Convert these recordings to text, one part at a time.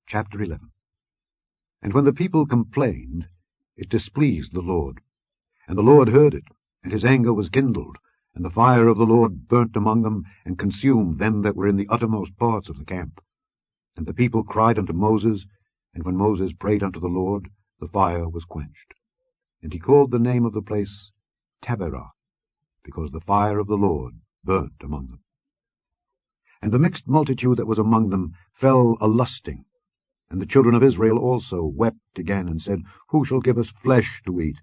Chapter 11. And when the people complained, it displeased the Lord. And the Lord heard it, and his anger was kindled, and the fire of the Lord burnt among them, and consumed them that were in the uttermost parts of the camp. And the people cried unto Moses, and when Moses prayed unto the Lord, the fire was quenched. And he called the name of the place Taberah, because the fire of the Lord burnt among them. And the mixed multitude that was among them fell a-lusting. And the children of Israel also wept again, and said, Who shall give us flesh to eat?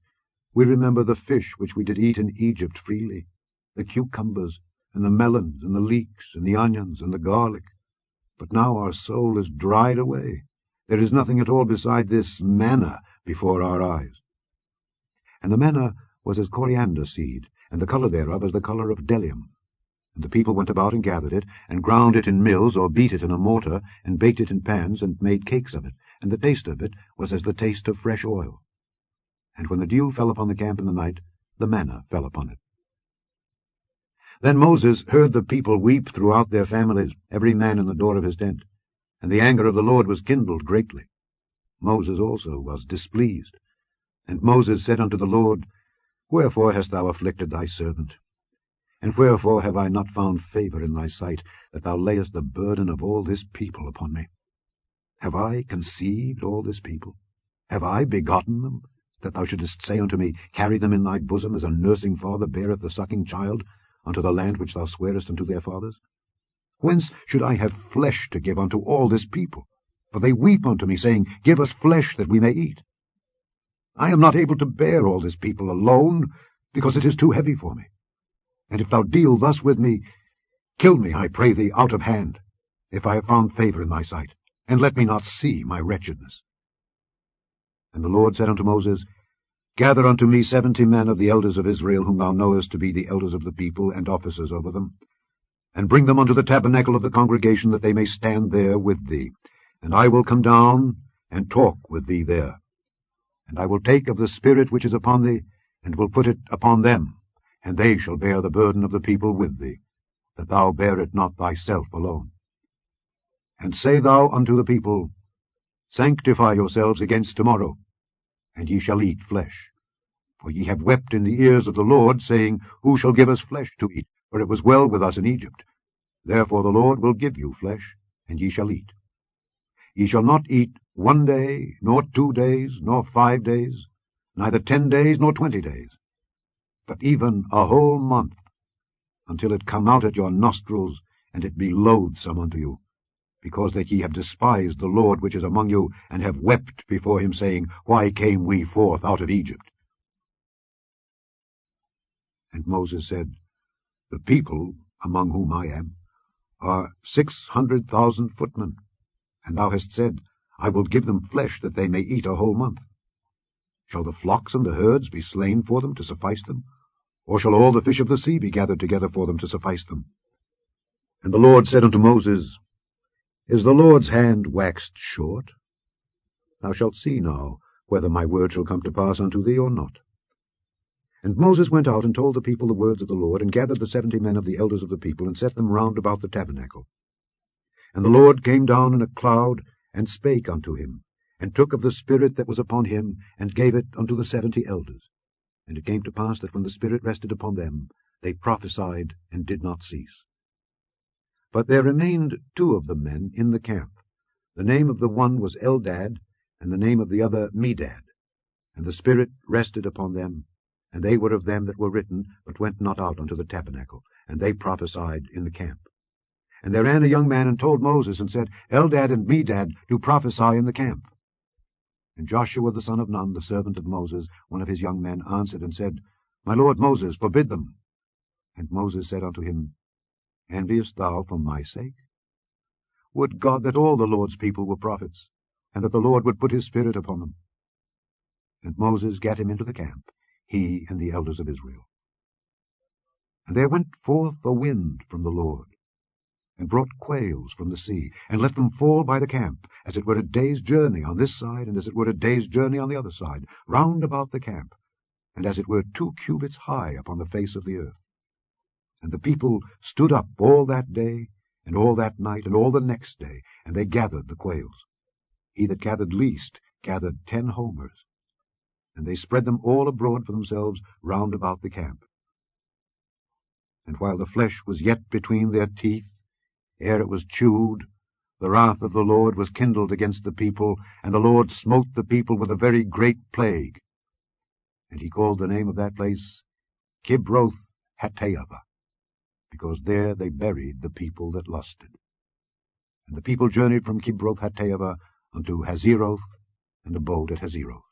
We remember the fish which we did eat in Egypt freely, the cucumbers, and the melons, and the leeks, and the onions, and the garlic. But now our soul is dried away. There is nothing at all beside this manna before our eyes. And the manna was as coriander seed, and the colour thereof as the colour of bdellium. And the people went about and gathered it, and ground it in mills, or beat it in a mortar, and baked it in pans, and made cakes of it. And the taste of it was as the taste of fresh oil. And when the dew fell upon the camp in the night, the manna fell upon it. Then Moses heard the people weep throughout their families, every man in the door of his tent. And the anger of the Lord was kindled greatly. Moses also was displeased. And Moses said unto the Lord, Wherefore hast thou afflicted thy servant? And wherefore have I not found favour in thy sight, that thou layest the burden of all this people upon me? Have I conceived all this people? Have I begotten them, that thou shouldest say unto me, Carry them in thy bosom, as a nursing father beareth the sucking child, unto the land which thou swarest unto their fathers? Whence should I have flesh to give unto all this people? For they weep unto me, saying, Give us flesh that we may eat. I am not able to bear all this people alone, because it is too heavy for me. And if thou deal thus with me, kill me, I pray thee, out of hand, if I have found favour in thy sight, and let me not see my wretchedness. And the Lord said unto Moses, Gather unto me 70 men of the elders of Israel, whom thou knowest to be the elders of the people, and officers over them, and bring them unto the tabernacle of the congregation, that they may stand there with thee. And I will come down and talk with thee there. And I will take of the Spirit which is upon thee, and will put it upon them, and they shall bear the burden of the people with thee, that thou bear it not thyself alone. And say thou unto the people, Sanctify yourselves against tomorrow, and ye shall eat flesh. For ye have wept in the ears of the Lord, saying, Who shall give us flesh to eat? For it was well with us in Egypt. Therefore the Lord will give you flesh, and ye shall eat. Ye shall not eat 1 day, nor 2 days, nor 5 days, neither 10 days, nor 20 days, but even a whole month, until it come out at your nostrils, and it be loathsome unto you, because that ye have despised the Lord which is among you, and have wept before him, saying, Why came we forth out of Egypt? And Moses said, The people, among whom I am, are 600,000 footmen, and thou hast said, I will give them flesh that they may eat a whole month. Shall the flocks and the herds be slain for them to suffice them? Or shall all the fish of the sea be gathered together for them to suffice them? And the Lord said unto Moses, Is the Lord's hand waxed short? Thou shalt see now whether my word shall come to pass unto thee or not. And Moses went out and told the people the words of the Lord, and gathered the 70 men of the elders of the people, and set them round about the tabernacle. And the Lord came down in a cloud, and spake unto him, and took of the Spirit that was upon him, and gave it unto the 70 elders. And it came to pass that when the Spirit rested upon them, they prophesied, and did not cease. But there remained 2 of the men in the camp. The name of the one was Eldad, and the name of the other Medad. And the Spirit rested upon them, and they were of them that were written, but went not out unto the tabernacle, and they prophesied in the camp. And there ran a young man, and told Moses, and said, Eldad and Medad do prophesy in the camp. And Joshua the son of Nun, the servant of Moses, one of his young men, answered and said, My lord Moses, forbid them. And Moses said unto him, Enviest thou for my sake? Would God that all the Lord's people were prophets, and that the Lord would put his Spirit upon them. And Moses gat him into the camp, he and the elders of Israel. And there went forth a wind from the Lord, and brought quails from the sea, and let them fall by the camp, as it were a day's journey on this side, and as it were a day's journey on the other side, round about the camp, and as it were 2 cubits high upon the face of the earth. And the people stood up all that day, and all that night, and all the next day, and they gathered the quails. He that gathered least gathered 10 homers. And they spread them all abroad for themselves round about the camp. And while the flesh was yet between their teeth, ere it was chewed, the wrath of the Lord was kindled against the people, and the Lord smote the people with a very great plague. And he called the name of that place Kibroth Hattaavah, because there they buried the people that lusted. And the people journeyed from Kibroth Hattaavah unto Hazeroth, and abode at Hazeroth.